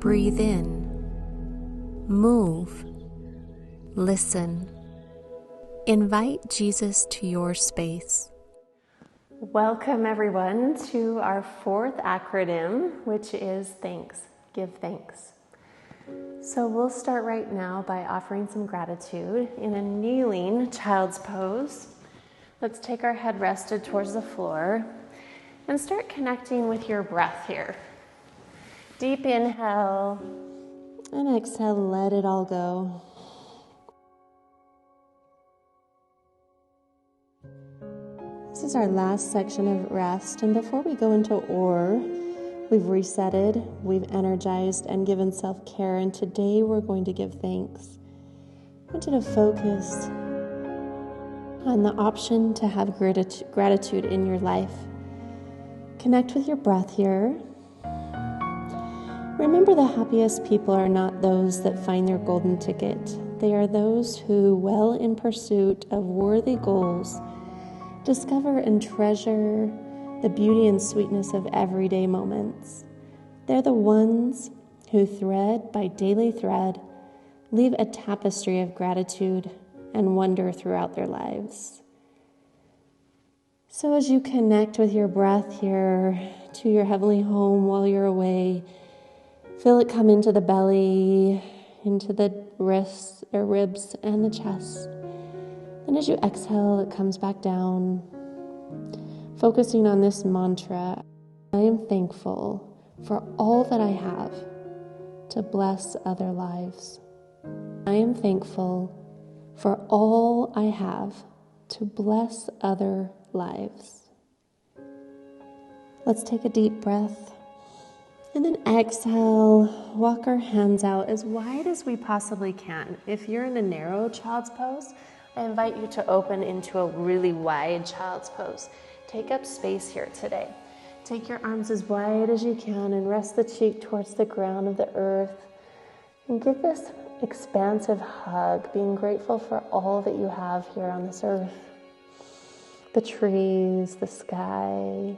Breathe in, move, listen. Invite Jesus to your space. Welcome everyone to our fourth acronym, which is thanks. Give thanks. So we'll start right now by offering some gratitude in a kneeling child's pose. Let's take our head rested towards the floor and start connecting with your breath here. Deep inhale and exhale, let it all go. This is our last section of rest, and before we go into R.E.S.T.O.R.E, we've resetted, we've energized, and given self-care, and today we're going to give thanks. I want you to focus on the option to have gratitude in your life. Connect with your breath here. Remember, the happiest people are not those that find their golden ticket. They are those who, well in pursuit of worthy goals, discover and treasure the beauty and sweetness of everyday moments. They're the ones who, thread by daily thread, leave a tapestry of gratitude and wonder throughout their lives. So as you connect with your breath here to your heavenly home while you're away, feel it come into the belly, into the wrists or ribs and the chest. And as you exhale, it comes back down. Focusing on this mantra, I am thankful for all that I have to bless other lives. I am thankful for all I have to bless other lives. Let's take a deep breath. And then exhale, walk our hands out as wide as we possibly can. If you're in a narrow child's pose, I invite you to open into a really wide child's pose. Take up space here today. Take your arms as wide as you can and rest the cheek towards the ground of the earth. And give this expansive hug, being grateful for all that you have here on this earth. The trees, the sky,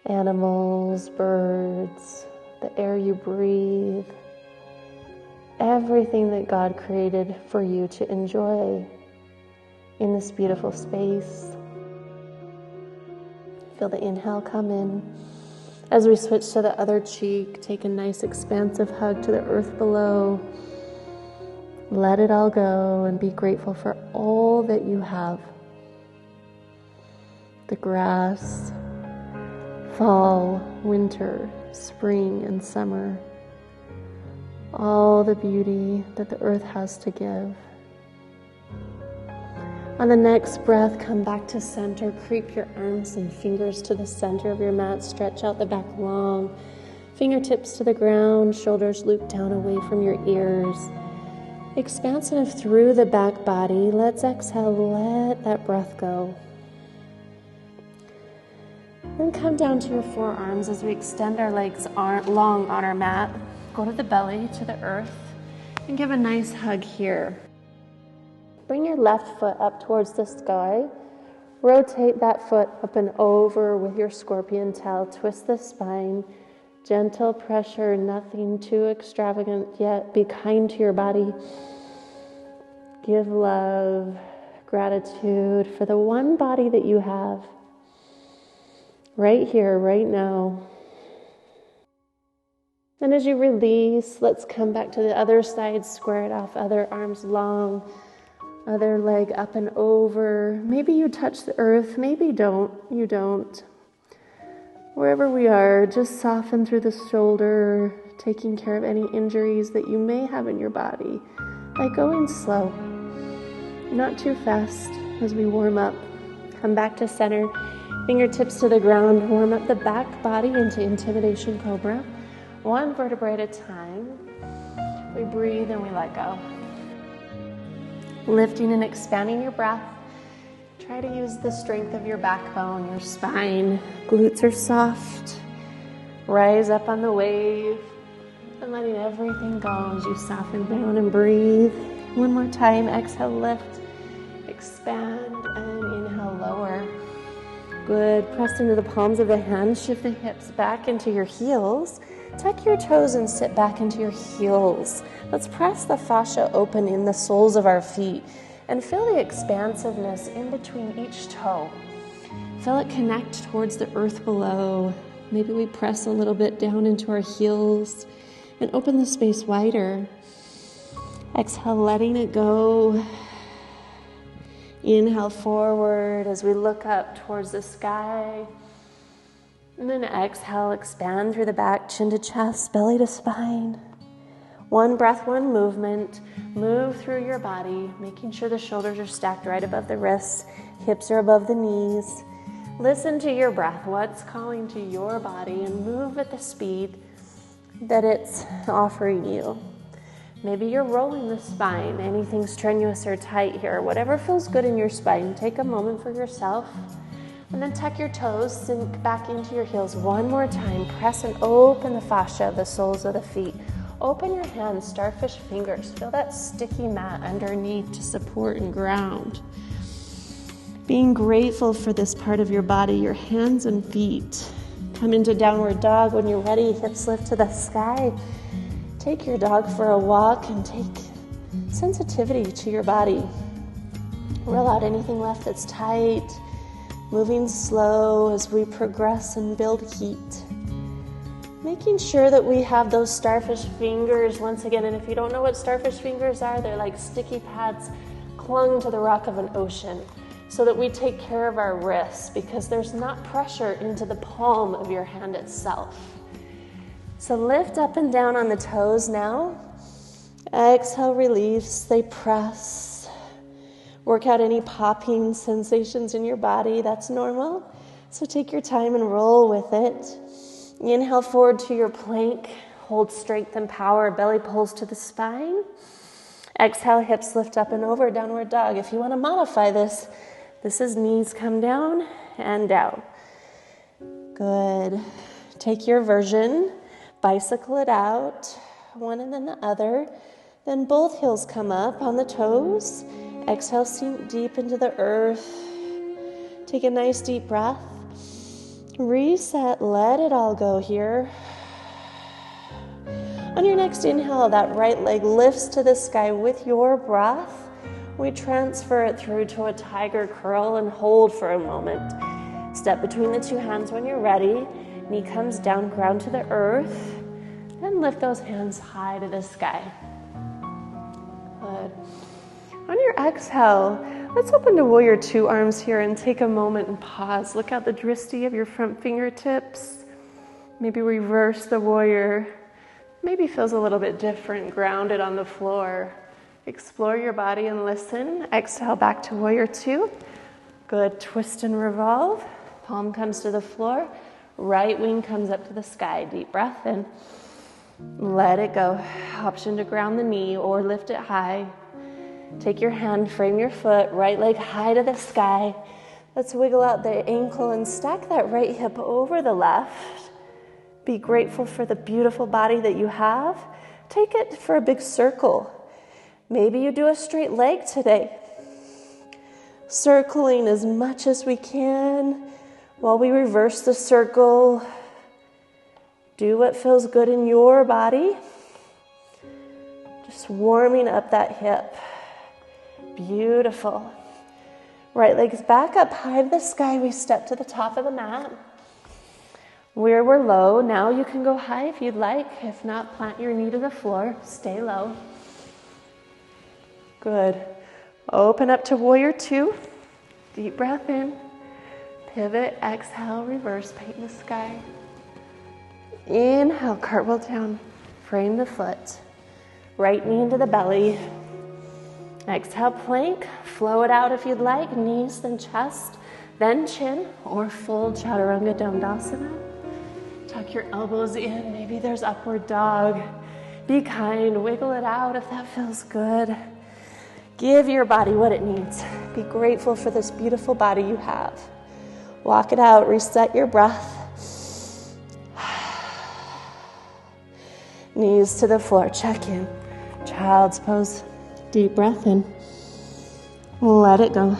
animals, birds, the air you breathe, everything that God created for you to enjoy in this beautiful space. Feel the inhale come in. As we switch to the other cheek, take a nice expansive hug to the earth below. Let it all go and be grateful for all that you have. The grass, fall, winter, spring, and summer. All the beauty that the earth has to give. On the next breath, come back to center. Creep your arms and fingers to the center of your mat. Stretch out the back long. Fingertips to the ground. Shoulders loop down away from your ears. Expansive through the back body. Let's exhale. Let that breath go. Then come down to your forearms as we extend our legs long on our mat. Go to the belly, to the earth, and give a nice hug here. Bring your left foot up towards the sky. Rotate that foot up and over with your scorpion tail. Twist the spine. Gentle pressure, nothing too extravagant yet. Be kind to your body. Give love, gratitude for the one body that you have. Right here, right now. And as you release, let's come back to the other side, square it off, other arms long, other leg up and over. Maybe you touch the earth, maybe you don't. Wherever we are, just soften through the shoulder, taking care of any injuries that you may have in your body by going slow, not too fast as we warm up. Come back to center. Fingertips to the ground, warm up the back body into Intimidation Cobra. One vertebrae at a time. We breathe and we let go. Lifting and expanding your breath. Try to use the strength of your backbone, your spine. Glutes are soft. Rise up on the wave. And letting everything go as you soften down and breathe. One more time. Exhale, lift. Expand and inhale, lower. Good. Press into the palms of the hands. Shift the hips back into your heels. Tuck your toes and sit back into your heels. Let's press the fascia open in the soles of our feet and feel the expansiveness in between each toe. Feel it connect towards the earth below. Maybe we press a little bit down into our heels and open the space wider. Exhale, letting it go. Inhale forward as we look up towards the sky. And then exhale, expand through the back, chin to chest, belly to spine. One breath, one movement. Move through your body, making sure the shoulders are stacked right above the wrists, hips are above the knees. Listen to your breath, what's calling to your body, and move at the speed that it's offering you. Maybe you're rolling the spine, anything strenuous or tight here, whatever feels good in your spine. Take a moment for yourself, and then tuck your toes, sink back into your heels one more time. Press and open the fascia of the soles of the feet. Open your hands, starfish fingers. Feel that sticky mat underneath to support and ground. Being grateful for this part of your body, your hands and feet. Come into downward dog. When you're ready, hips lift to the sky. Take your dog for a walk and take sensitivity to your body. Roll out anything left that's tight. Moving slow as we progress and build heat. Making sure that we have those starfish fingers once again. And if you don't know what starfish fingers are, they're like sticky pads clung to the rock of an ocean, so that we take care of our wrists, because there's not pressure into the palm of your hand itself. So lift up and down on the toes now. Exhale, release, they press. Work out any popping sensations in your body, that's normal. So take your time and roll with it. Inhale forward to your plank, hold strength and power, belly pulls to the spine. Exhale, hips lift up and over, downward dog. If you want to modify this, this is knees come down and down. Good. Take your version, bicycle it out, one and then the other. Then both heels come up on the toes. Exhale, sink deep into the earth. Take a nice deep breath. Reset, let it all go here. On your next inhale, that right leg lifts to the sky with your breath. We transfer it through to a tiger curl and hold for a moment. Step between the two hands when you're ready. Knee comes down, ground to the earth. And lift those hands high to the sky. Good. On your exhale, let's open to Warrior Two arms here and take a moment and pause. Look out the drishti of your front fingertips. Maybe reverse the warrior. Maybe feels a little bit different, grounded on the floor. Explore your body and listen. Exhale back to Warrior Two. Good, twist and revolve. Palm comes to the floor. Right wing comes up to the sky. Deep breath in. Let it go. Option to ground the knee or lift it high. Take your hand, frame your foot, right leg high to the sky. Let's wiggle out the ankle and stack that right hip over the left. Be grateful for the beautiful body that you have. Take it for a big circle. Maybe you do a straight leg today. Circling as much as we can while we reverse the circle. Do what feels good in your body. Just warming up that hip. Beautiful. Right leg's back up high to the sky. We step to the top of the mat. Where we're low, now you can go high if you'd like. If not, plant your knee to the floor. Stay low. Good. Open up to Warrior Two. Deep breath in. Pivot, exhale, reverse, paint the sky. Inhale, cartwheel down. Frame the foot. Right knee into the belly. Exhale, plank. Flow it out if you'd like. Knees, then chest, then chin, or full chaturanga dandasana. Tuck your elbows in. Maybe there's upward dog. Be kind. Wiggle it out if that feels good. Give your body what it needs. Be grateful for this beautiful body you have. Walk it out. Reset your breath. Knees to the floor. Check in. Child's pose. Deep breath in. Let it go.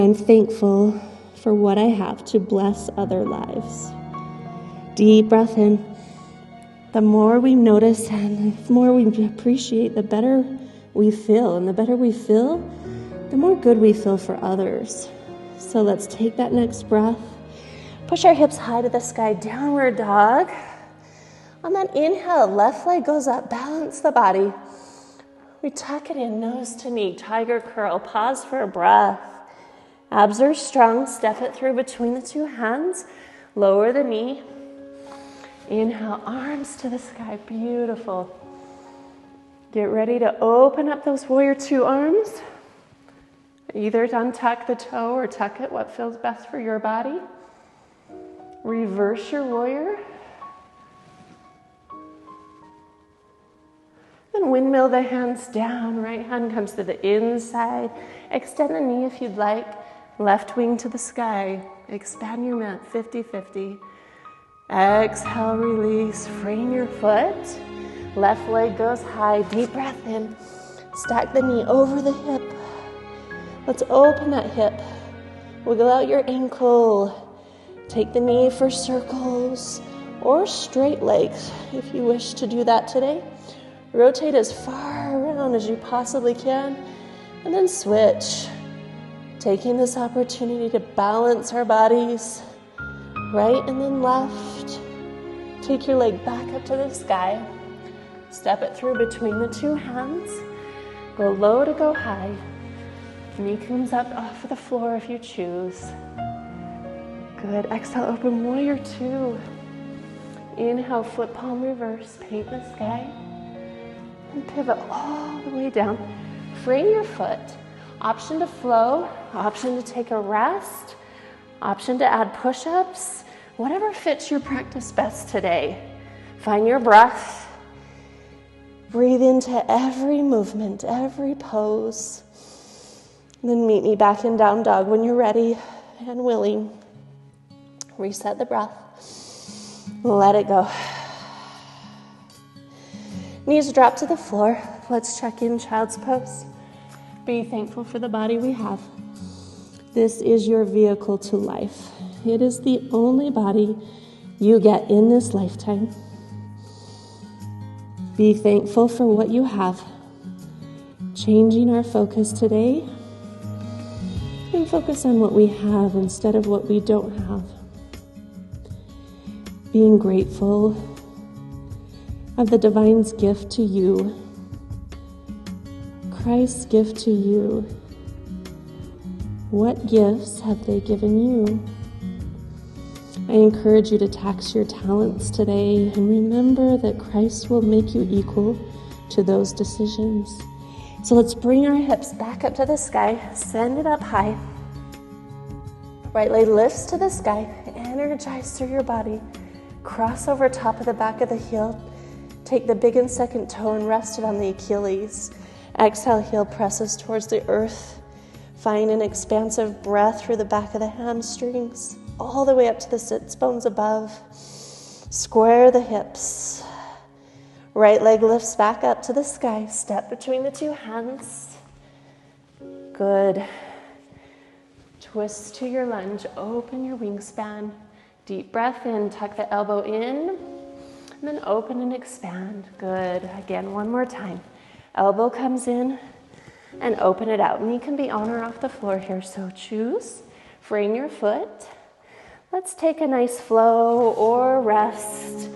I'm thankful for what I have to bless other lives. Deep breath in. The more we notice and the more we appreciate, the better we feel. And the better we feel, the more good we feel for others. So let's take that next breath. Push our hips high to the sky, downward dog. On that inhale, left leg goes up, balance the body. We tuck it in, nose to knee, tiger curl, pause for a breath. Abs are strong, step it through between the two hands, lower the knee. Inhale, arms to the sky, beautiful. Get ready to open up those warrior two arms. Either untuck the toe or tuck it, what feels best for your body. Reverse your warrior. And windmill the hands down. Right hand comes to the inside. Extend the knee if you'd like. Left wing to the sky. Expand your mat 50-50. Exhale, release. Frame your foot. Left leg goes high. Deep breath in. Stack the knee over the hip. Let's open that hip. Wiggle out your ankle. Take the knee for circles or straight legs if you wish to do that today. Rotate as far around as you possibly can, and then switch. Taking this opportunity to balance our bodies, right and then left. Take your leg back up to the sky. Step it through between the two hands. Go low to go high. Knee comes up off of the floor if you choose. Good. Exhale, open warrior two. Inhale, flip palm reverse, paint the sky. And pivot all the way down. Frame your foot. Option to flow, option to take a rest, option to add push-ups, whatever fits your practice best today. Find your breath. Breathe into every movement, every pose. And then meet me back in down dog when you're ready and willing. Reset the breath. Let it go. Knees drop to the floor. Let's check in child's pose. Be thankful for the body we have. This is your vehicle to life. It is the only body you get in this lifetime. Be thankful for what you have. Changing our focus today and focus on what we have instead of what we don't have. Being grateful of the divine's gift to you, Christ's gift to you. What gifts have they given you? I encourage you to tax your talents today and remember that Christ will make you equal to those decisions. So let's bring our hips back up to the sky, send it up high. Right leg lifts to the sky, energize through your body. Cross over top of the back of the heel. Take the big and second toe and rest it on the Achilles. Exhale, heel presses towards the earth. Find an expansive breath through the back of the hamstrings, all the way up to the sits bones above. Square the hips. Right leg lifts back up to the sky. Step between the two hands. Good. Twist to your lunge. Open your wingspan. Deep breath in. Tuck the elbow in. And then open and expand. Good. Again, one more time. Elbow comes in and open it out. Knee can be on or off the floor here, so choose. Frame your foot. Let's take a nice flow or rest.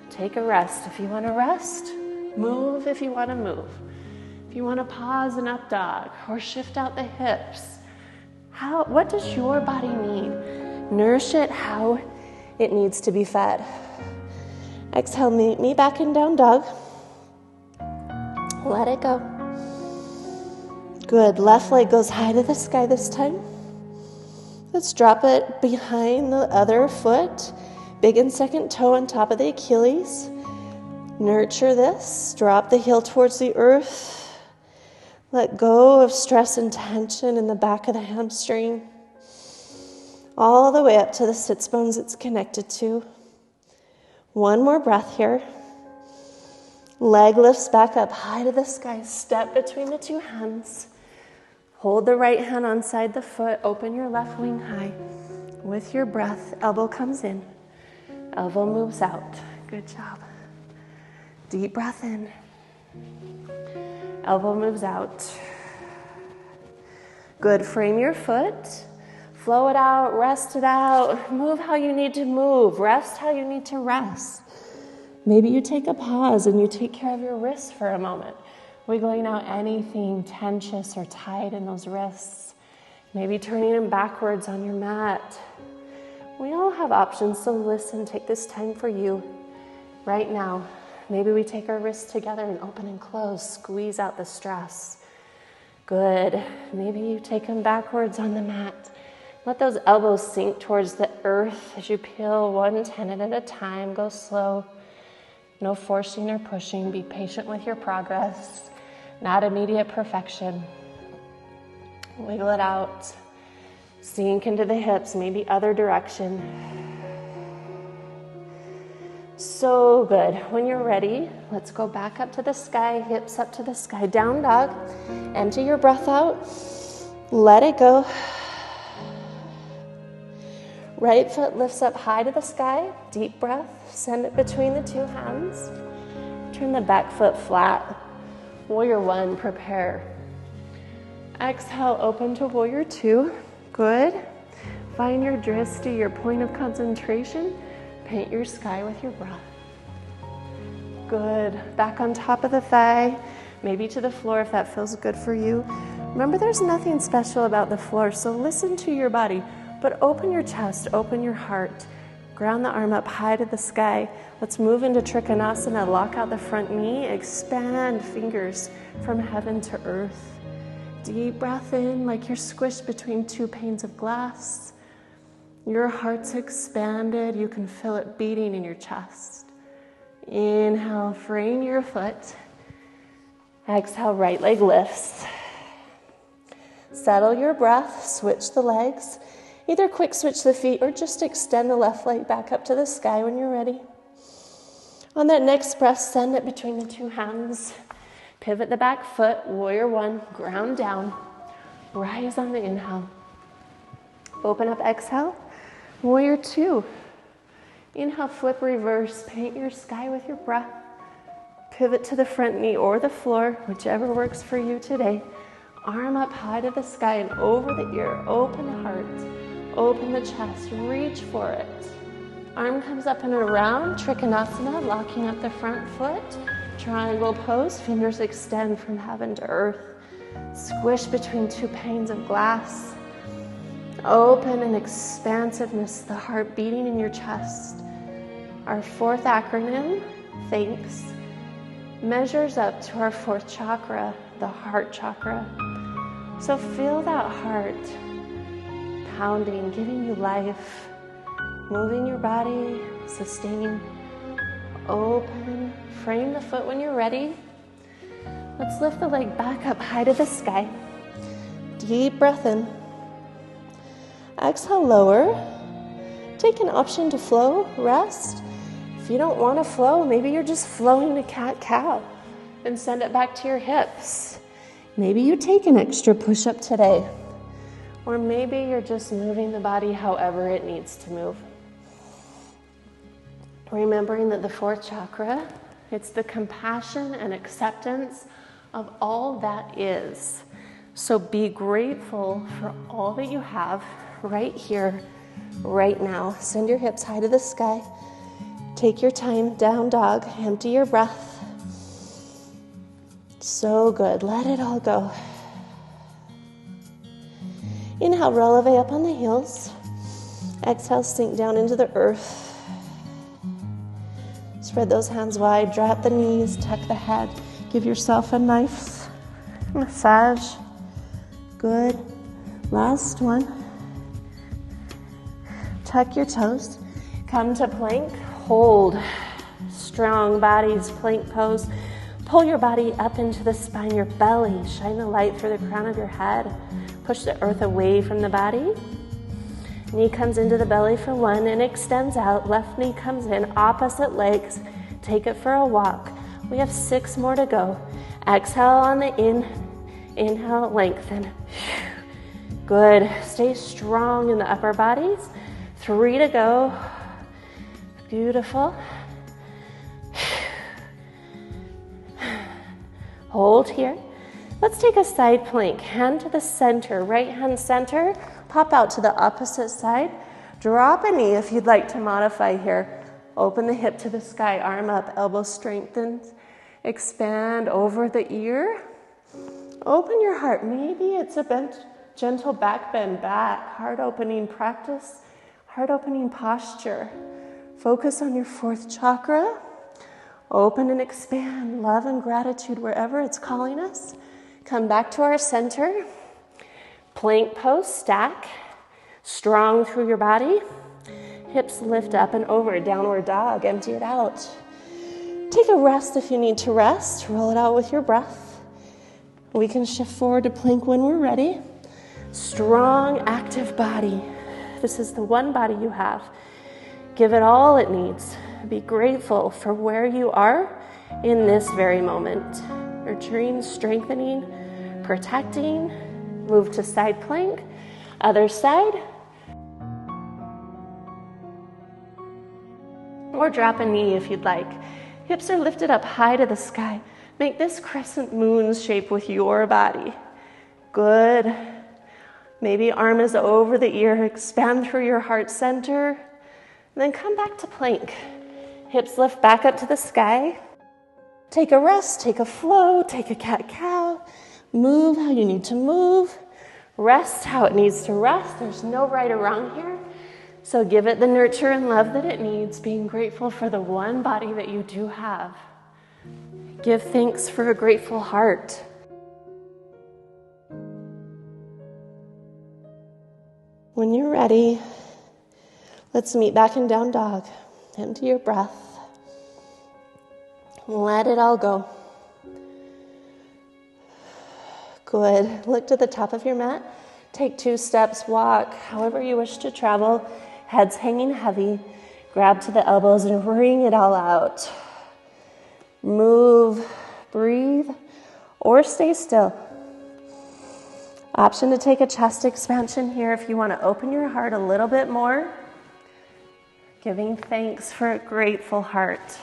Take a rest if you want to rest. Move if you want to move. If you want to pause and up dog or shift out the hips. What does your body need? Nourish it how it needs to be fed. Exhale, meet me back in down dog. Let it go. Good. Left leg goes high to the sky this time. Let's drop it behind the other foot. Big and second toe on top of the Achilles. Nurture this. Drop the heel towards the earth. Let go of stress and tension in the back of the hamstring. All the way up to the sits bones it's connected to. One more breath here. Leg lifts back up high to the sky. Step between the two hands. Hold the right hand on side the foot. Open your left wing high. With your breath, elbow comes in. Elbow moves out. Good job. Deep breath in. Elbow moves out. Good. Frame your foot. Flow it out. Rest it out. Move how you need to move. Rest how you need to rest. Maybe you take a pause and you take care of your wrists for a moment. Wiggling out anything tensious or tight in those wrists. Maybe turning them backwards on your mat. We all have options, so listen. Take this time for you right now. Maybe we take our wrists together and open and close. Squeeze out the stress. Good. Maybe you take them backwards on the mat. Let those elbows sink towards the earth as you peel one tendon at a time. Go slow. No forcing or pushing. Be patient with your progress. Not immediate perfection. Wiggle it out. Sink into the hips, maybe other direction. So good. When you're ready, let's go back up to the sky, hips up to the sky. Down dog. Empty your breath out. Let it go. Right foot lifts up high to the sky. Deep breath. Send it between the two hands. Turn the back foot flat. Warrior one, prepare. Exhale, open to warrior two. Good. Find your drishti, your point of concentration. Paint your sky with your breath. Good. Back on top of the thigh, maybe to the floor if that feels good for you. Remember, there's nothing special about the floor, so listen to your body, but open your chest, open your heart. Ground the arm up high to the sky. Let's move into Trikonasana. Lock out the front knee. Expand fingers from heaven to earth. Deep breath in like you're squished between two panes of glass. Your heart's expanded. You can feel it beating in your chest. Inhale, frame your foot. Exhale, right leg lifts. Settle your breath. Switch the legs. Either quick switch the feet or just extend the left leg back up to the sky when you're ready. On that next breath, send it between the two hands. Pivot the back foot, warrior one, ground down. Rise on the inhale. Open up, exhale. Warrior two. Inhale, flip, reverse. Paint your sky with your breath. Pivot to the front knee or the floor, whichever works for you today. Arm up high to the sky and over the ear. Open the heart. Open the chest. Reach for it. Arm comes up and around. Trikonasana, locking up the front foot. Triangle pose, fingers extend from heaven to earth. Squish between two panes of glass. Open and expansiveness, the heart beating in your chest. Our fourth acronym, thanks, measures up to our fourth chakra, the heart chakra. So feel that heart pounding, giving you life, moving your body, sustaining. Open, frame the foot when you're ready. Let's lift the leg back up high to the sky. Deep breath in. Exhale, lower. Take an option to flow, rest. If you don't want to flow, maybe you're just flowing to cat-cow and send it back to your hips. Maybe you take an extra push-up today. Or maybe you're just moving the body however it needs to move. Remembering that the fourth chakra, it's the compassion and acceptance of all that is. So be grateful for all that you have right here, right now. Send your hips high to the sky. Take your time, down dog. Empty your breath. So good. Let it all go. Inhale, releve up on the heels. Exhale, sink down into the earth. Spread those hands wide, drop the knees, tuck the head. Give yourself a nice massage. Good. Last one. Tuck your toes. Come to plank. Hold. Strong bodies, plank pose. Pull your body up into the spine, your belly. Shine the light through the crown of your head. Push the earth away from the body. Knee comes into the belly for one and extends out. Left knee comes in, opposite legs. Take it for a walk. We have 6 more to go. Exhale on the inhale, lengthen. Good. Stay strong in the upper bodies. 3 to go. Beautiful. Hold here. Let's take a side plank. Hand to the center, right hand center. Pop out to the opposite side. Drop a knee if you'd like to modify here. Open the hip to the sky, arm up, elbow strengthens. Expand over the ear. Open your heart. Maybe it's a bent, gentle back bend back. Heart opening practice, heart opening posture. Focus on your fourth chakra. Open and expand love and gratitude wherever it's calling us. Come back to our center. Plank pose, stack. Strong through your body. Hips lift up and over, downward dog, empty it out. Take a rest if you need to rest. Roll it out with your breath. We can shift forward to plank when we're ready. Strong, active body. This is the one body you have. Give it all it needs. Be grateful for where you are in this very moment. Nurturing, strengthening, protecting. Move to side plank. Other side. Or drop a knee if you'd like. Hips are lifted up high to the sky. Make this crescent moon shape with your body. Good. Maybe arm is over the ear. Expand through your heart center. And then come back to plank. Hips lift back up to the sky. Take a rest, take a flow, take a cat-cow. Move how you need to move. Rest how it needs to rest. There's no right or wrong here. So give it the nurture and love that it needs, being grateful for the one body that you do have. Give thanks for a grateful heart. When you're ready, let's meet back in down dog. Empty your breath. Let it all go. Good. Look to the top of your mat. Take 2 steps, walk however you wish to travel. Head's hanging heavy. Grab to the elbows and wring it all out. Move, breathe, or stay still. Option to take a chest expansion here if you want to open your heart a little bit more. Giving thanks for a grateful heart.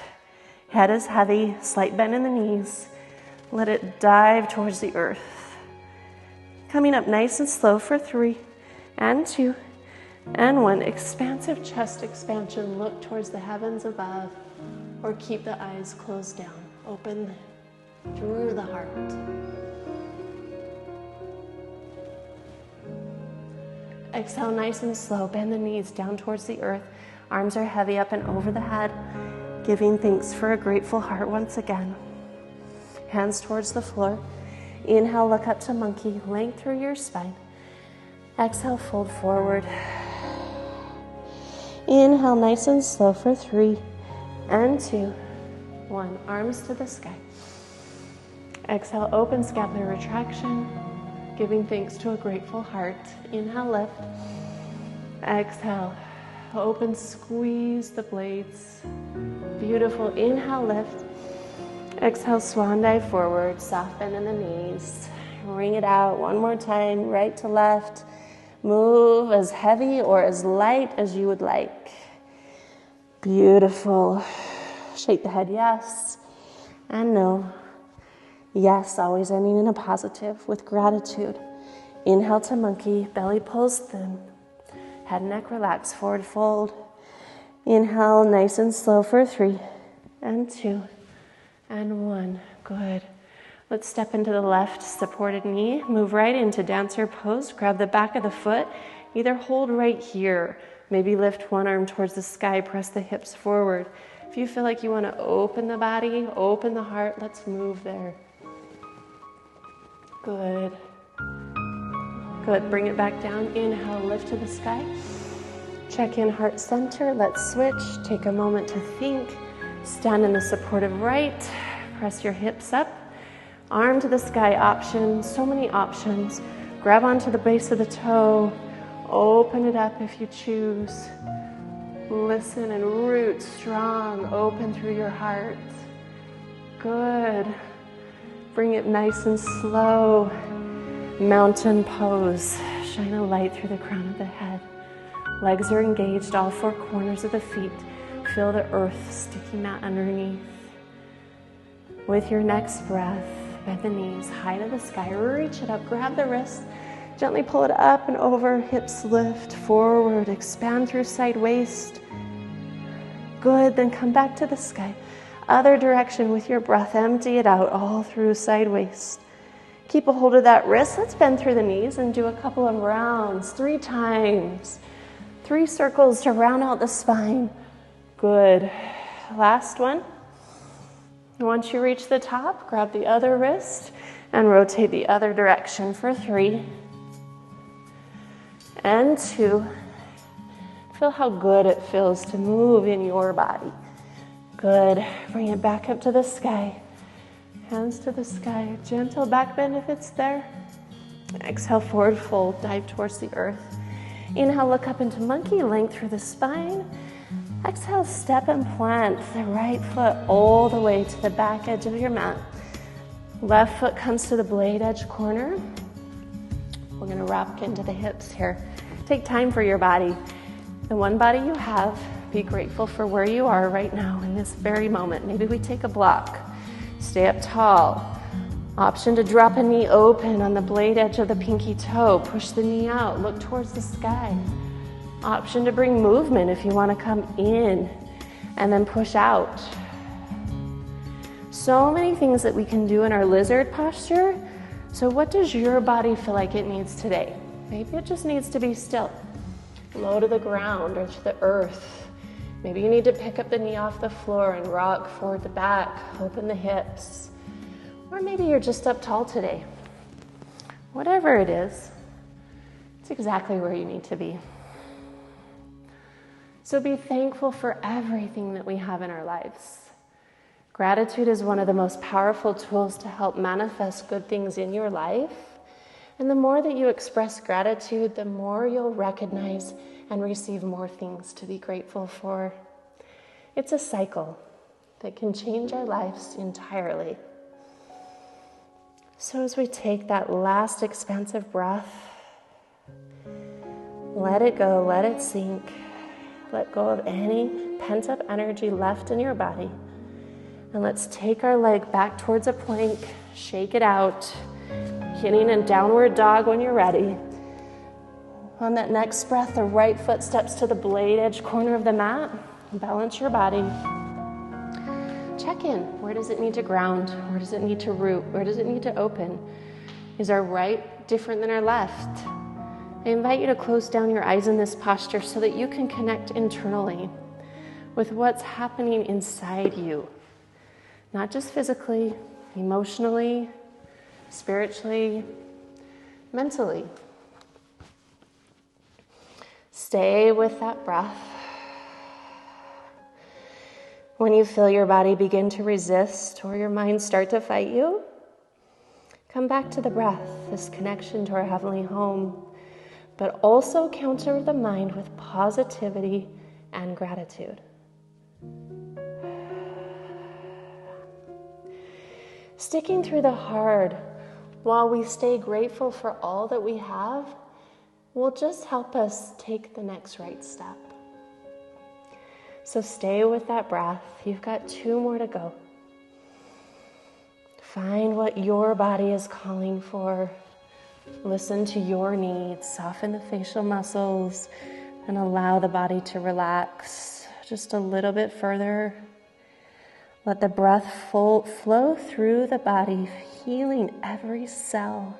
Head is heavy, slight bend in the knees. Let it dive towards the earth. Coming up nice and slow for 3 and 2 and 1. Expansive chest expansion. Look towards the heavens above or keep the eyes closed down. Open through the heart. Exhale nice and slow. Bend the knees down towards the earth. Arms are heavy up and over the head. Giving thanks for a grateful heart once again. Hands towards the floor. Inhale, look up to monkey. Length through your spine. Exhale, fold forward. Inhale, nice and slow for 3 and 2, 1. Arms to the sky. Exhale, open scapular retraction. Giving thanks to a grateful heart. Inhale, lift. Exhale, open, squeeze the blades. Beautiful. Inhale, lift. Exhale, swan dive forward. Soft bend in the knees. Wring it out one more time, right to left. Move as heavy or as light as you would like. Beautiful. Shake the head yes and no. Yes, always ending in a positive with gratitude. Inhale to monkey, belly pulls thin. Head and neck relax, forward fold. Inhale, nice and slow for 3 and 2 and 1. Good. Let's step into the left supported knee. Move right into dancer pose. Grab the back of the foot. Either hold right here. Maybe lift one arm towards the sky. Press the hips forward. If you feel like you want to open the body, open the heart, let's move there. Good. Good. Bring it back down. Inhale, lift to the sky. Check in heart center. Let's switch. Take a moment to think. Stand in the supportive right. Press your hips up. Arm to the sky option. So many options. Grab onto the base of the toe. Open it up if you choose. Listen and root strong. Open through your heart. Good. Bring it nice and slow. Mountain pose. Shine a light through the crown of the head. Legs are engaged, all 4 corners of the feet. Feel the earth, sticky mat underneath. With your next breath, Bend the knees, high to the sky, reach it up, grab the wrist, gently pull it up and over, hips lift, forward, expand through side waist. Good, then come back to the sky. Other direction with your breath, empty it out all through side waist. Keep a hold of that wrist. Let's bend through the knees and do a couple of rounds, 3 times. 3 circles to round out the spine. Good. Last one. Once you reach the top, grab the other wrist and rotate the other direction for 3 and 2. Feel how good it feels to move in your body. Good. Bring it back up to the sky. Hands to the sky. Gentle back bend if it's there. Exhale, forward fold. Dive towards the earth. Inhale, look up into monkey. Length through the spine. Exhale, step and plant the right foot all the way to the back edge of your mat. Left foot comes to the blade edge corner. We're going to rock into the hips here. Take time for your body. The one body you have, be grateful for where you are right now in this very moment. Maybe we take a block. Stay up tall. Option to drop a knee open on the blade edge of the pinky toe. Push the knee out. Look towards the sky. Option to bring movement if you want to come in and then push out. So many things that we can do in our lizard posture. So what does your body feel like it needs today? Maybe it just needs to be still. Low to the ground or to the earth. Maybe you need to pick up the knee off the floor and rock forward to back, open the hips. Or maybe you're just up tall today. Whatever it is, it's exactly where you need to be. So be thankful for everything that we have in our lives. Gratitude is one of the most powerful tools to help manifest good things in your life. And the more that you express gratitude, the more you'll recognize and receive more things to be grateful for. It's a cycle that can change our lives entirely. So as we take that last expansive breath, let it go, let it sink. Let go of any pent-up energy left in your body. And let's take our leg back towards a plank, shake it out, hitting a downward dog when you're ready. On that next breath, the right foot steps to the blade edge corner of the mat. Balance your body. Check in. Where does it need to ground? Where does it need to root? Where does it need to open? Is our right different than our left? I invite you to close down your eyes in this posture so that you can connect internally with what's happening inside you. Not just physically, emotionally, spiritually, mentally. Stay with that breath. When you feel your body begin to resist or your mind start to fight you, come back to the breath, this connection to our heavenly home, but also counter the mind with positivity and gratitude. Sticking through the hard while we stay grateful for all that we have will just help us take the next right step. So stay with that breath. You've got 2 more to go. Find what your body is calling for. Listen to your needs. Soften the facial muscles and allow the body to relax just a little bit further. Let the breath flow through the body, healing every cell.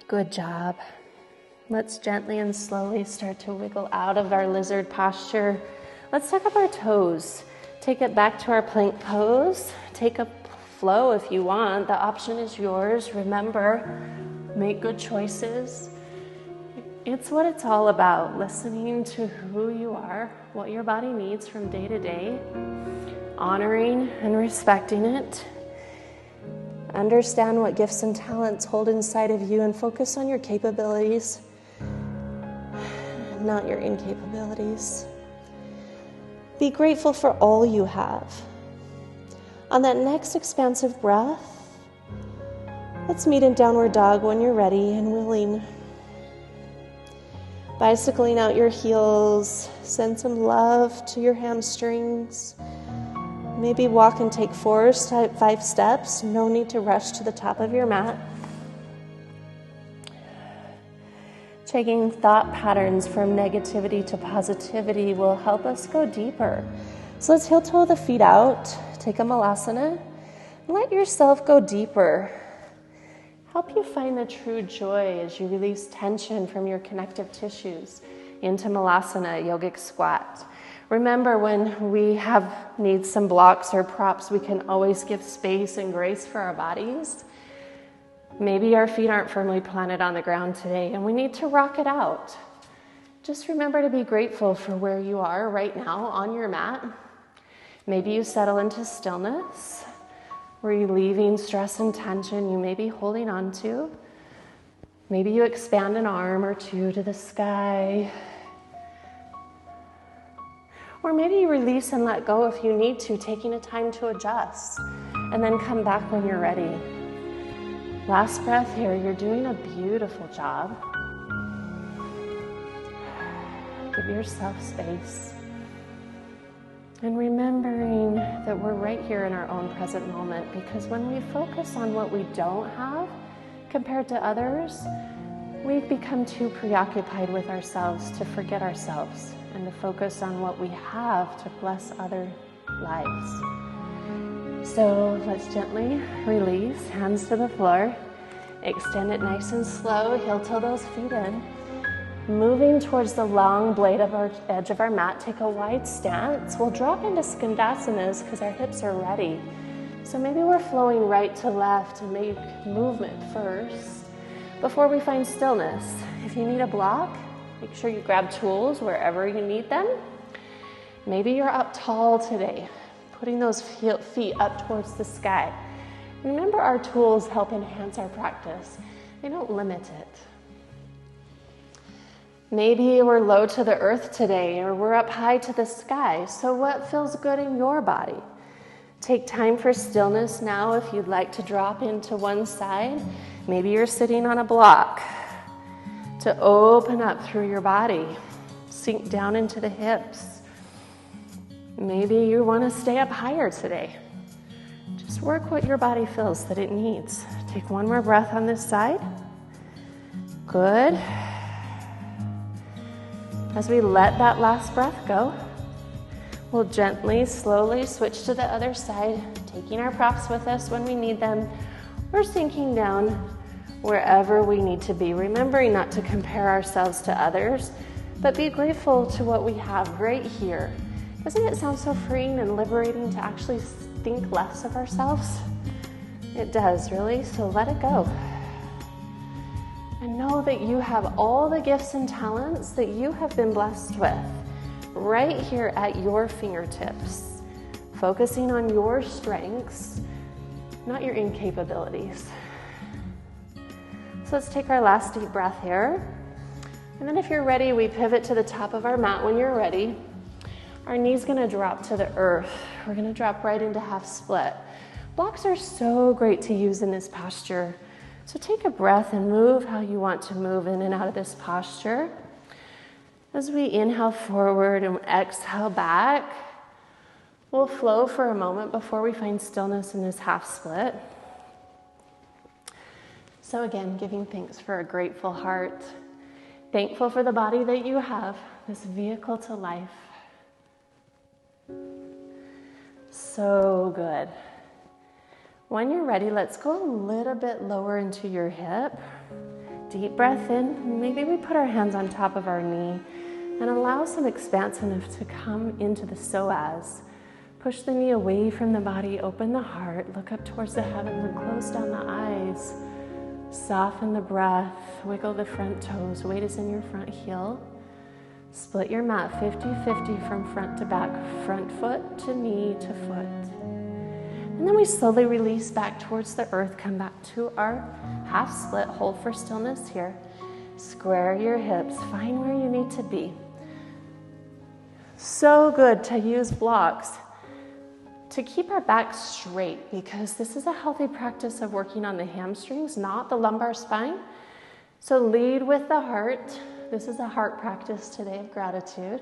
Good job. Let's gently and slowly start to wiggle out of our lizard posture. Let's tuck up our toes. Take it back to our plank pose. Take a flow if you want. The option is yours. Remember, make good choices. It's what it's all about, listening to who you are, what your body needs from day to day, honoring and respecting it. Understand what gifts and talents hold inside of you and focus on your capabilities, not your incapabilities. Be grateful for all you have. On that next expansive breath, let's meet in downward dog when you're ready and willing. Bicycling out your heels, send some love to your hamstrings. Maybe walk and take 4 or 5 steps. No need to rush to the top of your mat. Checking thought patterns from negativity to positivity will help us go deeper. So let's heel toe the feet out. Take a malasana. Let yourself go deeper. Help you find the true joy as you release tension from your connective tissues into malasana, yogic squat. Remember, when we need some blocks or props, we can always give space and grace for our bodies. Maybe our feet aren't firmly planted on the ground today and we need to rock it out. Just remember to be grateful for where you are right now on your mat. Maybe you settle into stillness, relieving stress and tension you may be holding on to. Maybe you expand an arm or two to the sky. Or maybe you release and let go if you need to, taking a time to adjust, and then come back when you're ready. Last breath here, you're doing a beautiful job. Give yourself space. And remembering that we're right here in our own present moment, because when we focus on what we don't have compared to others, we've become too preoccupied with ourselves to forget ourselves and to focus on what we have to bless other lives. So let's gently release, hands to the floor. Extend it nice and slow, heel toe those feet in. Moving towards the long blade of our edge of our mat, take a wide stance. We'll drop into Skandasanas because our hips are ready. So maybe we're flowing right to left and make movement first before we find stillness. If you need a block, make sure you grab tools wherever you need them. Maybe you're up tall today, putting those feet up towards the sky. Remember, our tools help enhance our practice. They don't limit it. Maybe we're low to the earth today, or we're up high to the sky. So what feels good in your body? Take time for stillness now if you'd like to drop into one side. Maybe you're sitting on a block. To open up through your body, sink down into the hips. Maybe you want to stay up higher today. Just work what your body feels that it needs. Take one more breath on this side. Good. As we let that last breath go, we'll gently, slowly switch to the other side, taking our props with us when we need them, or sinking down wherever we need to be, remembering not to compare ourselves to others, but be grateful to what we have right here. Doesn't it sound so freeing and liberating to actually think less of ourselves? It does, really, so let it go. And know that you have all the gifts and talents that you have been blessed with right here at your fingertips, focusing on your strengths, not your incapabilities. So let's take our last deep breath here. And then if you're ready, we pivot to the top of our mat when you're ready. Our knee's gonna drop to the earth. We're gonna drop right into half split. Blocks are so great to use in this posture. So take a breath and move how you want to move in and out of this posture. As we inhale forward and exhale back, we'll flow for a moment before we find stillness in this half split. So again, giving thanks for a grateful heart. Thankful for the body that you have, this vehicle to life. So good. When you're ready, let's go a little bit lower into your hip. Deep breath in. Maybe we put our hands on top of our knee and allow some expansiveness to come into the psoas. Push the knee away from the body, open the heart, look up towards the heavens and close down the eyes. Soften the breath, wiggle the front toes, weight is in your front heel. Split your mat 50-50 from front to back, front foot to knee to foot. And then we slowly release back towards the earth, come back to our half split, hold for stillness here. Square your hips, find where you need to be. So good to use blocks to keep our back straight, because this is a healthy practice of working on the hamstrings, not the lumbar spine. So lead with the heart. This is a heart practice today of gratitude.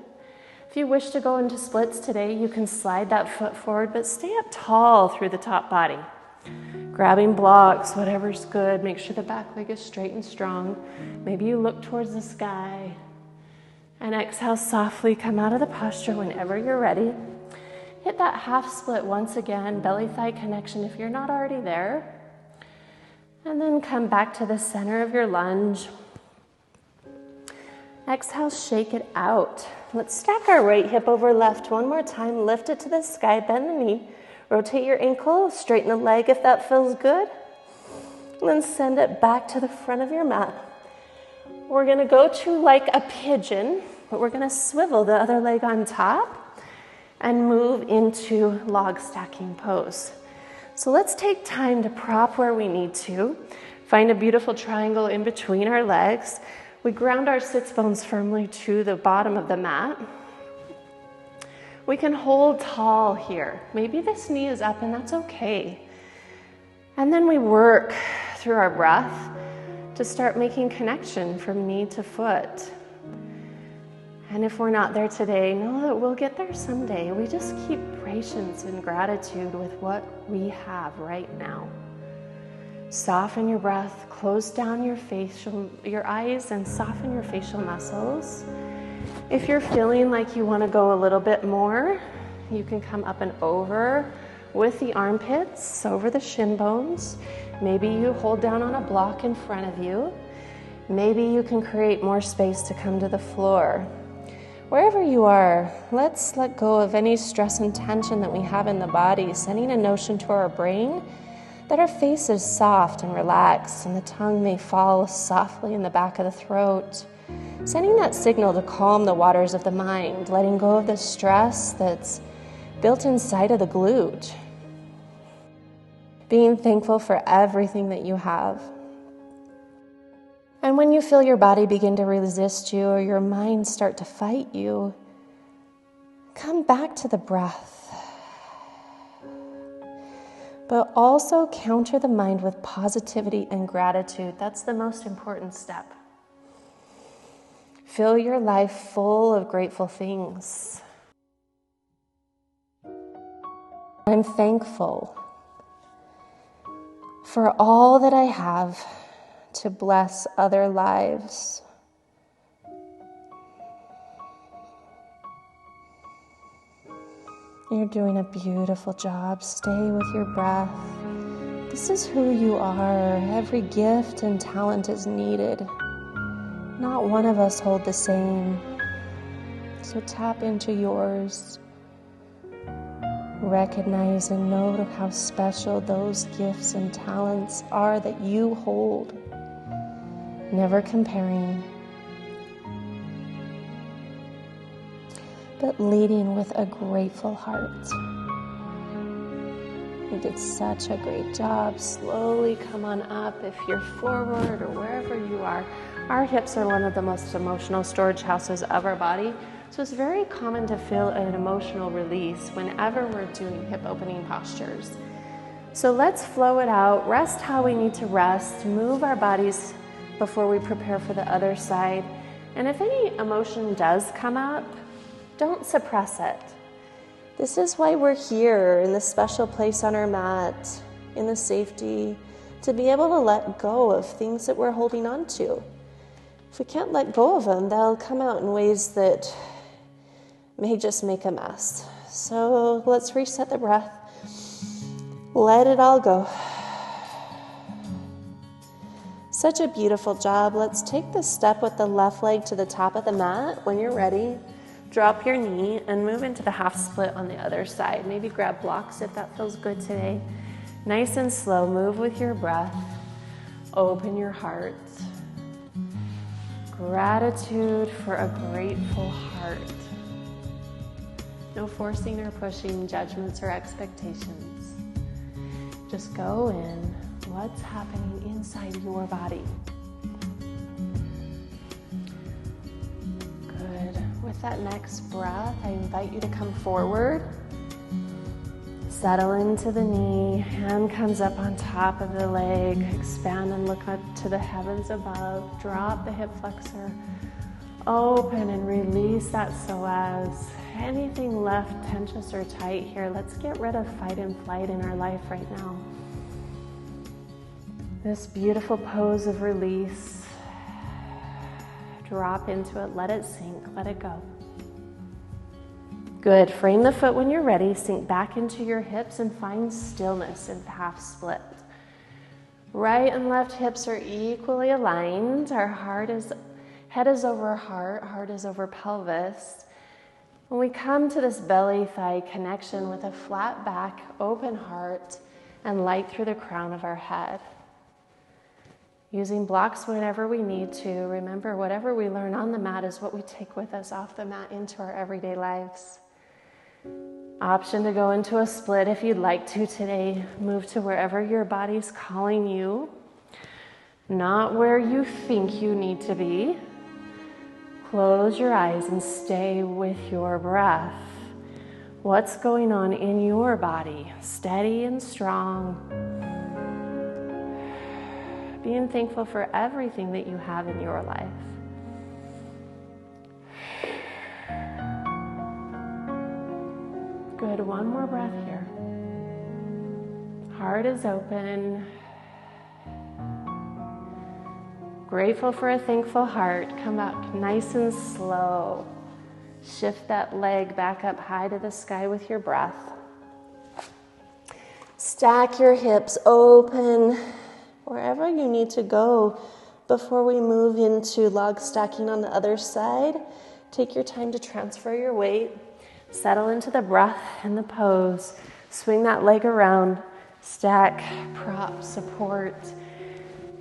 If you wish to go into splits today, you can slide that foot forward, but stay up tall through the top body. Grabbing blocks, whatever's good. Make sure the back leg is straight and strong. Maybe you look towards the sky. And exhale, softly come out of the posture whenever you're ready. Hit that half split once again, belly-thigh connection if you're not already there. And then come back to the center of your lunge. Exhale, shake it out. Let's stack our right hip over left one more time. Lift it to the sky, bend the knee. Rotate your ankle, straighten the leg if that feels good. And then send it back to the front of your mat. We're gonna go to like a pigeon, but we're gonna swivel the other leg on top and move into log stacking pose. So let's take time to prop where we need to. Find a beautiful triangle in between our legs. We ground our sits bones firmly to the bottom of the mat. We can hold tall here. Maybe this knee is up and that's okay. And then we work through our breath to start making connection from knee to foot. And if we're not there today, know that we'll get there someday. We just keep patience and gratitude with what we have right now. Soften your breath, close down your eyes and soften your facial muscles. If you're feeling like you want to go a little bit more, you can come up and over with the armpits, over the shin bones. Maybe you hold down on a block in front of you. Maybe you can create more space to come to the floor. Wherever you are, let's let go of any stress and tension that we have in the body, sending a notion to our brain that our face is soft and relaxed and the tongue may fall softly in the back of the throat. Sending that signal to calm the waters of the mind, letting go of the stress that's built inside of the glute. Being thankful for everything that you have. And when you feel your body begin to resist you or your mind start to fight you, come back to the breath. But also counter the mind with positivity and gratitude. That's the most important step. Fill your life full of grateful things. I'm thankful for all that I have to bless other lives. You're doing a beautiful job. Stay with your breath. This is who you are. Every gift and talent is needed. Not one of us hold the same. So tap into yours. Recognize and know how special those gifts and talents are that you hold. Never comparing, but leading with a grateful heart. You did such a great job. Slowly come on up if you're forward or wherever you are. Our hips are one of the most emotional storage houses of our body, so it's very common to feel an emotional release whenever we're doing hip opening postures. So let's flow it out, rest how we need to rest, move our bodies before we prepare for the other side. And if any emotion does come up, don't suppress it. This is why we're here in this special place on our mat, in the safety, to be able to let go of things that we're holding on to. If we can't let go of them, they'll come out in ways that may just make a mess. So let's reset the breath. Let it all go. Such a beautiful job. Let's take this step with the left leg to the top of the mat. When you're ready, drop your knee and move into the half split on the other side. Maybe grab blocks if that feels good today. Nice and slow, move with your breath. Open your heart. Gratitude for a grateful heart. No forcing or pushing, judgments or expectations. Just go in. What's happening inside your body? Good. With that next breath, I invite you to come forward. Settle into the knee. Hand comes up on top of the leg. Expand and look up to the heavens above. Drop the hip flexor. Open and release that psoas. anything left tense or tight here, let's get rid of fight and flight in our life right now. This beautiful pose of release. Drop into it, let it sink, let it go. Good, frame the foot when you're ready, sink back into your hips and find stillness in half split. Right and left hips are equally aligned. Our head is over heart, heart is over pelvis. When we come to this belly-thigh connection with a flat back, open heart, and light through the crown of our head. Using blocks whenever we need to. Remember, whatever we learn on the mat is what we take with us off the mat into our everyday lives. Option to go into a split if you'd like to today. Move to wherever your body's calling you, not where you think you need to be. Close your eyes and stay with your breath. What's going on in your body? Steady and strong. Being thankful for everything that you have in your life. Good, one more breath here. Heart is open. Grateful for a thankful heart. Come up nice and slow. Shift that leg back up high to the sky with your breath. Stack your hips open wherever you need to go before we move into log stacking on the other side. Take your time to transfer your weight. Settle into the breath and the pose. Swing that leg around. Stack, prop, support.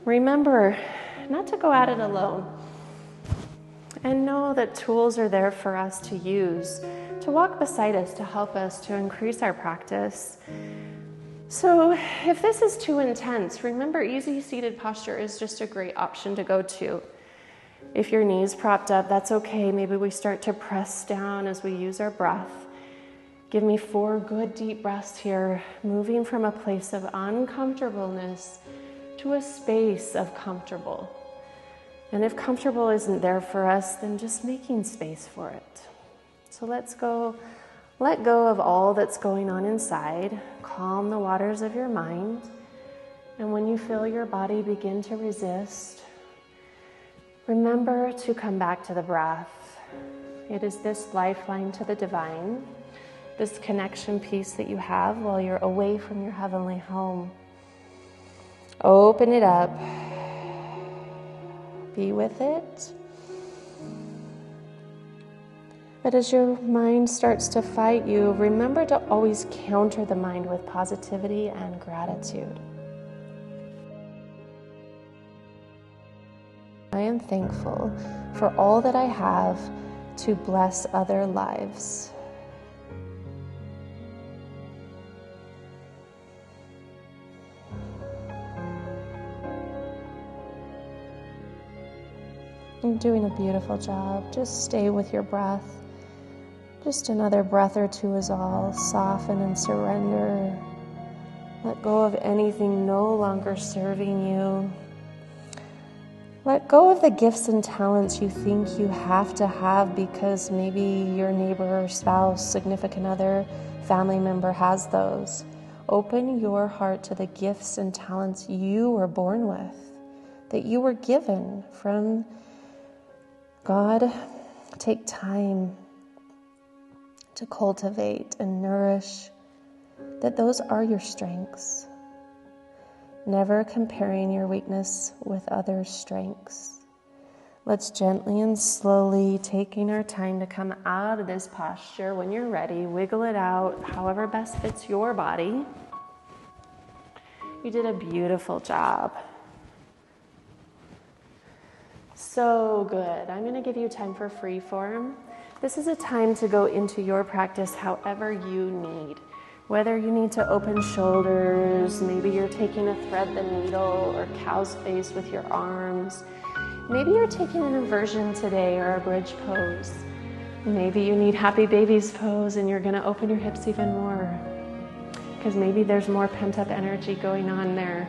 Remember not to go at it alone. And know that tools are there for us to use, to walk beside us, to help us to increase our practice. So if this is too intense, remember easy seated posture is just a great option to go to. If your knees propped up, that's okay. Maybe we start to press down as we use our breath. Give me 4 good deep breaths here, moving from a place of uncomfortableness to a space of comfortable. And if comfortable isn't there for us, then just making space for it. So let go of all that's going on inside. Calm the waters of your mind. And when you feel your body begin to resist, remember to come back to the breath. It is this lifeline to the divine, this connection piece that you have while you're away from your heavenly home. Open it up. Be with it. But as your mind starts to fight you, remember to always counter the mind with positivity and gratitude. I am thankful for all that I have to bless other lives. You're doing a beautiful job. Just stay with your breath. Just another breath or two is all. Soften and surrender. Let go of anything no longer serving you. Let go of the gifts and talents you think you have to have because maybe your neighbor, spouse, significant other, family member has those. Open your heart to the gifts and talents you were born with, that you were given from God. Take time to cultivate and nourish that those are your strengths. Never comparing your weakness with others' strengths. Let's gently and slowly, taking our time to come out of this posture. When you're ready, wiggle it out however best fits your body. You did a beautiful job. So good. I'm going to give you time for free form. This is a time to go into your practice however you need. Whether you need to open shoulders, maybe you're taking a thread the needle or cow's face with your arms. Maybe you're taking an inversion today or a bridge pose. Maybe you need happy babies pose and you're going to open your hips even more because maybe there's more pent-up energy going on there.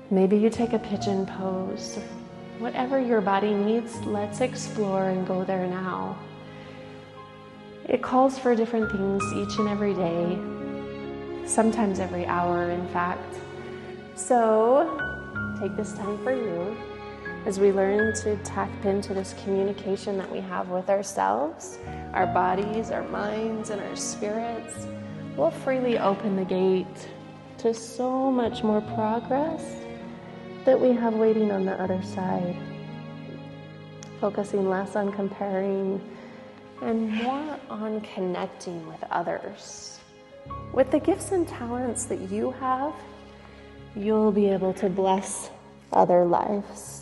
Maybe you take a pigeon pose. Whatever your body needs, let's explore and go there now. It calls for different things each and every day, sometimes every hour, in fact. So take this time for you as we learn to tap into this communication that we have with ourselves, our bodies, our minds, and our spirits. We'll freely open the gate to so much more progress that we have waiting on the other side. Focusing less on comparing and more on connecting with others. With the gifts and talents that you have, you'll be able to bless other lives.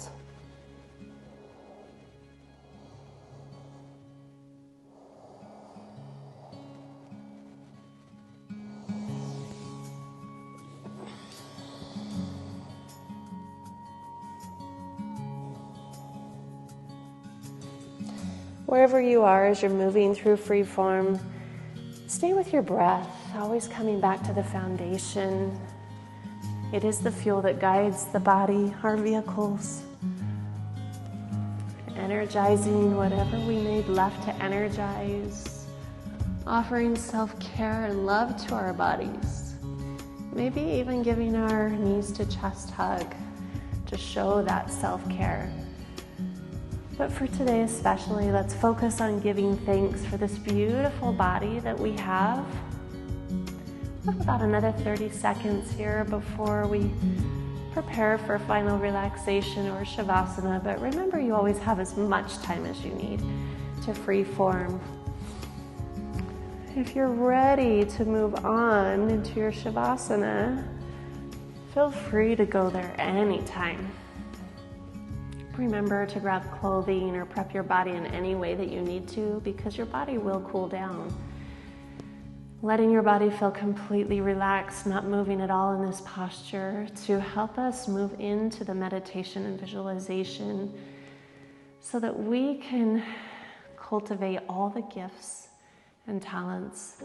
Wherever you are as you're moving through free form, stay with your breath, always coming back to the foundation. It is the fuel that guides the body, our vehicles, energizing whatever we need left to energize, offering self-care and love to our bodies, maybe even giving our knees to chest hug to show that self-care. But for today especially, let's focus on giving thanks for this beautiful body that we have. We have about another 30 seconds here before we prepare for final relaxation or shavasana. But remember, you always have as much time as you need to free form. If you're ready to move on into your shavasana, feel free to go there anytime. Remember to grab clothing or prep your body in any way that you need to, because your body will cool down. Letting your body feel completely relaxed, not moving at all in this posture, to help us move into the meditation and visualization so that we can cultivate all the gifts and talents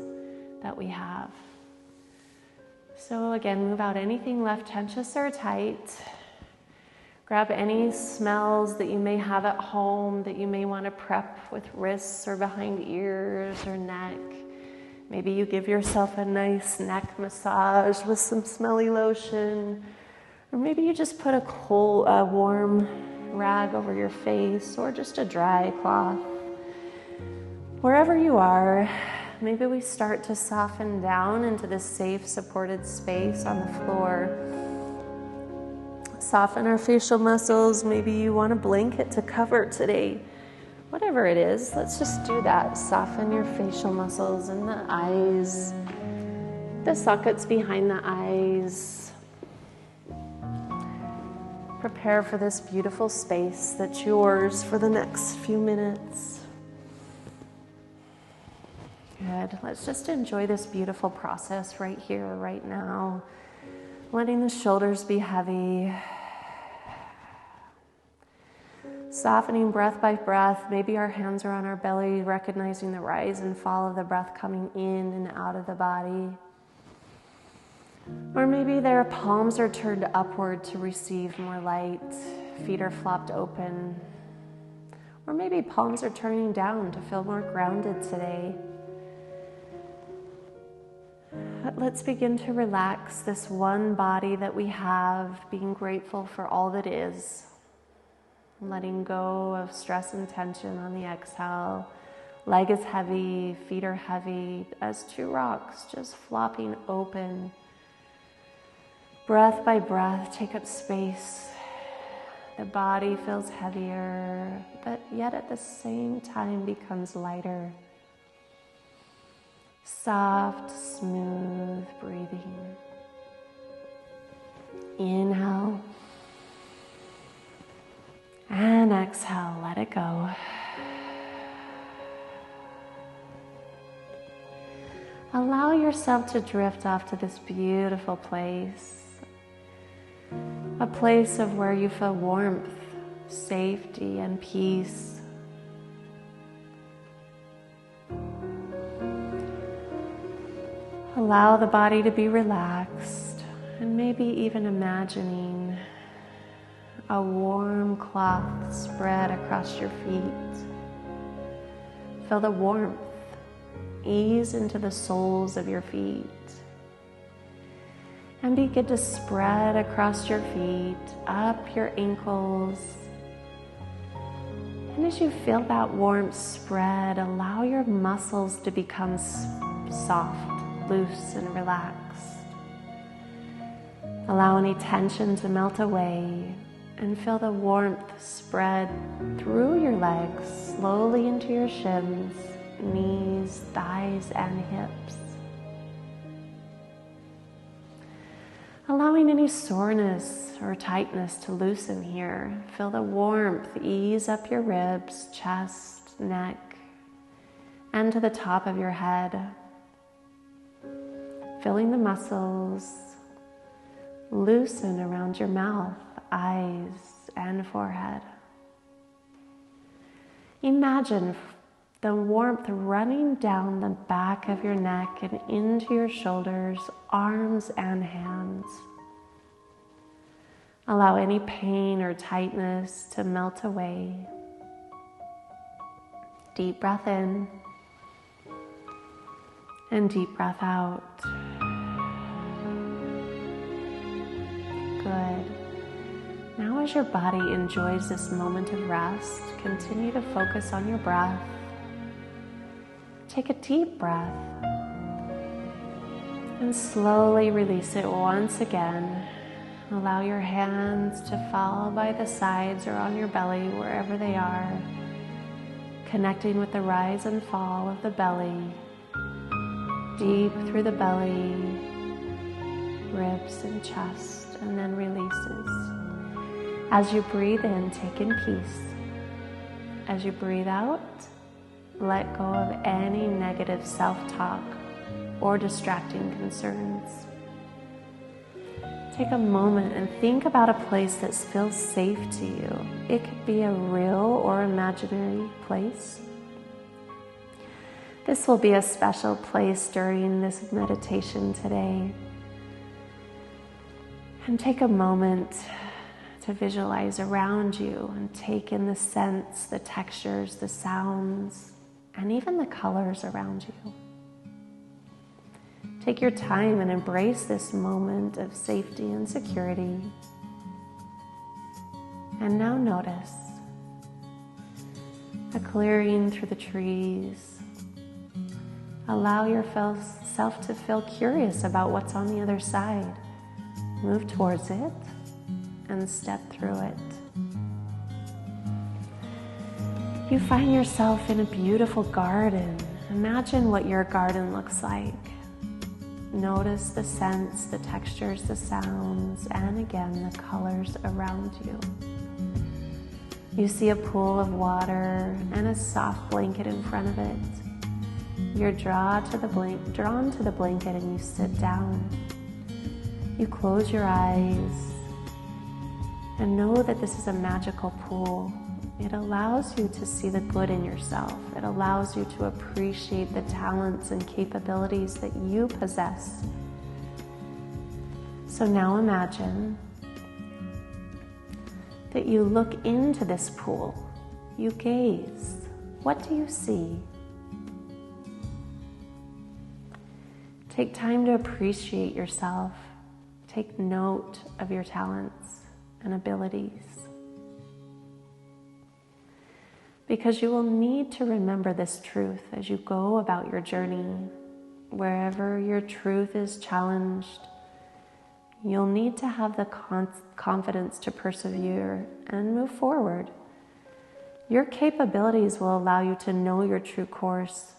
that we have. So again, move out anything left tense or tight. Grab any smells that you may have at home that you may want to prep with wrists or behind ears or neck. Maybe you give yourself a nice neck massage with some smelly lotion. Or maybe you just put a warm rag over your face, or just a dry cloth. Wherever you are, maybe we start to soften down into this safe, supported space on the floor. Soften our facial muscles. Maybe you want a blanket to cover today. Whatever it is, let's just do that. Soften your facial muscles and the eyes, the sockets behind the eyes. Prepare for this beautiful space that's yours for the next few minutes. Good. Let's just enjoy this beautiful process right here, right now. Letting the shoulders be heavy. Softening breath by breath. Maybe our hands are on our belly, recognizing the rise and fall of the breath coming in and out of the body. Or maybe their palms are turned upward to receive more light. Feet are flopped open. Or maybe palms are turning down to feel more grounded today. But let's begin to relax this one body that we have, being grateful for all that is. Letting go of stress and tension on the exhale. Leg is heavy, feet are heavy as two rocks just flopping open. Breath by breath, take up space. The body feels heavier, but yet at the same time becomes lighter. Soft, smooth breathing. Inhale. And exhale, let it go. Allow yourself to drift off to this beautiful place. A place of where you feel warmth, safety, and peace. Allow the body to be relaxed, and maybe even imagining a warm cloth spread across your feet. Feel the warmth ease into the soles of your feet. And begin to spread across your feet, up your ankles. And as you feel that warmth spread, allow your muscles to become soft, loose, and relaxed. Allow any tension to melt away and feel the warmth spread through your legs, slowly into your shins, knees, thighs, and hips. Allowing any soreness or tightness to loosen here. Feel the warmth ease up your ribs, chest, neck, and to the top of your head. Feeling the muscles loosen around your mouth, eyes, and forehead. Imagine the warmth running down the back of your neck and into your shoulders, arms, and hands. Allow any pain or tightness to melt away. Deep breath in and deep breath out. Good. Now as your body enjoys this moment of rest, continue to focus on your breath. Take a deep breath and slowly release it once again. Allow your hands to fall by the sides or on your belly, wherever they are, connecting with the rise and fall of the belly, deep through the belly, ribs and chest, and then releases. As you breathe in, take in peace. As you breathe out, let go of any negative self-talk or distracting concerns. Take a moment and think about a place that feels safe to you. It could be a real or imaginary place. This will be a special place during this meditation today. And take a moment to visualize around you and take in the scents, the textures, the sounds, and even the colors around you. Take your time and embrace this moment of safety and security. And now notice a clearing through the trees. Allow yourself to feel curious about what's on the other side. Move towards it and step through it. You find yourself in a beautiful garden. Imagine what your garden looks like. Notice the scents, the textures, the sounds, and again, the colors around you. You see a pool of water and a soft blanket in front of it. You're drawn to the blanket and you sit down. You close your eyes and know that this is a magical pool. It allows you to see the good in yourself. It allows you to appreciate the talents and capabilities that you possess. So now imagine that you look into this pool. You gaze. What do you see? Take time to appreciate yourself. Take note of your talents and abilities. Because you will need to remember this truth as you go about your journey. Wherever your truth is challenged, you'll need to have the confidence to persevere and move forward. Your capabilities will allow you to know your true course.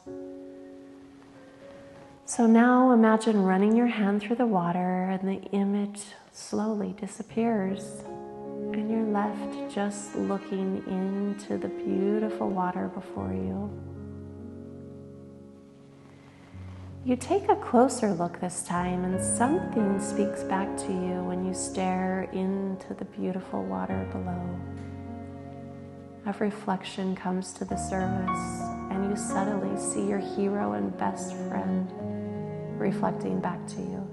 So now imagine running your hand through the water and the image slowly disappears. And you're left just looking into the beautiful water before you. You take a closer look this time, and something speaks back to you when you stare into the beautiful water below. A reflection comes to the surface, and you subtly see your hero and best friend reflecting back to you.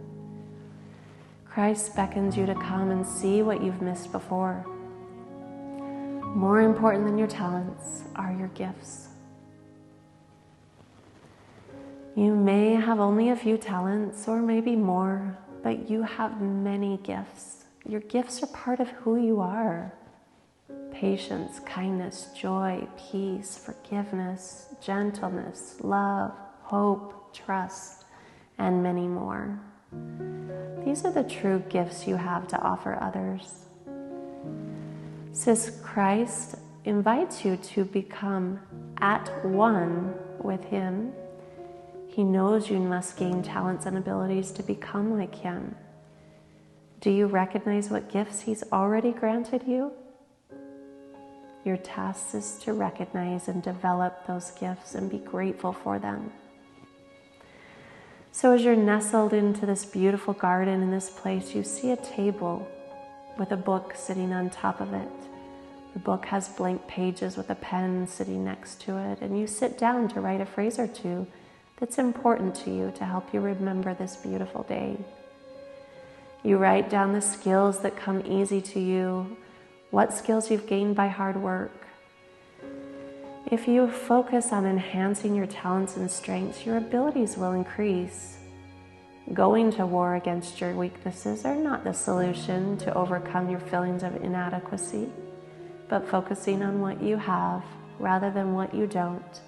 Christ beckons you to come and see what you've missed before. More important than your talents are your gifts. You may have only a few talents or maybe more, but you have many gifts. Your gifts are part of who you are. Patience, kindness, joy, peace, forgiveness, gentleness, love, hope, trust, and many more. These are the true gifts you have to offer others. Since Christ invites you to become at one with Him, He knows you must gain talents and abilities to become like Him. Do you recognize what gifts He's already granted you? Your task is to recognize and develop those gifts and be grateful for them. So as you're nestled into this beautiful garden in this place, you see a table with a book sitting on top of it. The book has blank pages with a pen sitting next to it, and you sit down to write a phrase or two that's important to you to help you remember this beautiful day. You write down the skills that come easy to you, what skills you've gained by hard work. If you focus on enhancing your talents and strengths, your abilities will increase. Going to war against your weaknesses are not the solution to overcome your feelings of inadequacy, but focusing on what you have rather than what you don't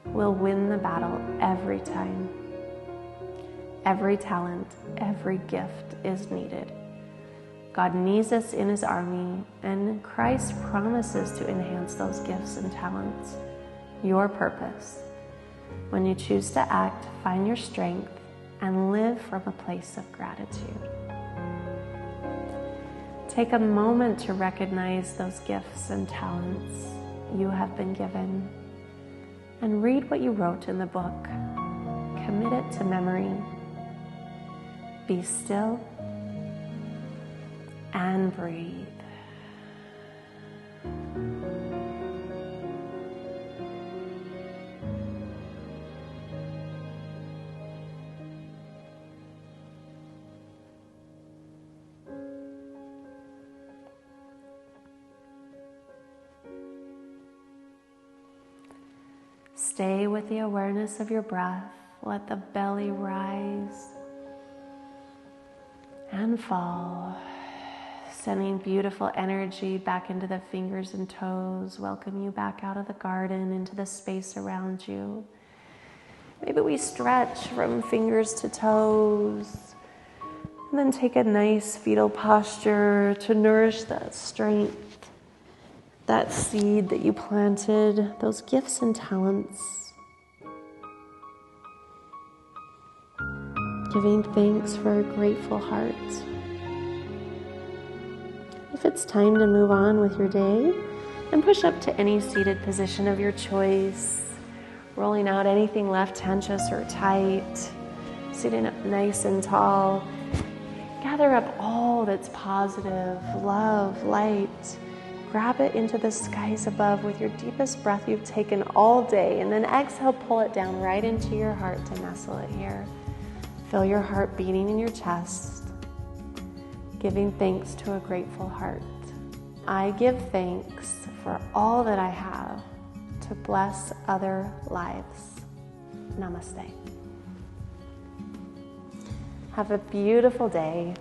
will win the battle every time. Every talent, every gift is needed. God needs us in His army, and Christ promises to enhance those gifts and talents. Your purpose. When you choose to act, find your strength and live from a place of gratitude. Take a moment to recognize those gifts and talents you have been given, and read what you wrote in the book. Commit it to memory. Be still and breathe. Stay with the awareness of your breath. Let the belly rise and fall, sending beautiful energy back into the fingers and toes. Welcome you back out of the garden into the space around you. Maybe we stretch from fingers to toes, and then take a nice fetal posture to nourish that strength, that seed that you planted, those gifts and talents. Giving thanks for a grateful heart. If it's time to move on with your day, then push up to any seated position of your choice, rolling out anything left tensus or tight, sitting up nice and tall. Gather up all that's positive, love, light. Grab it into the skies above with your deepest breath you've taken all day, and then exhale, pull it down right into your heart to nestle it here. Feel your heart beating in your chest, giving thanks to a grateful heart. I give thanks for all that I have to bless other lives. Namaste. Have a beautiful day.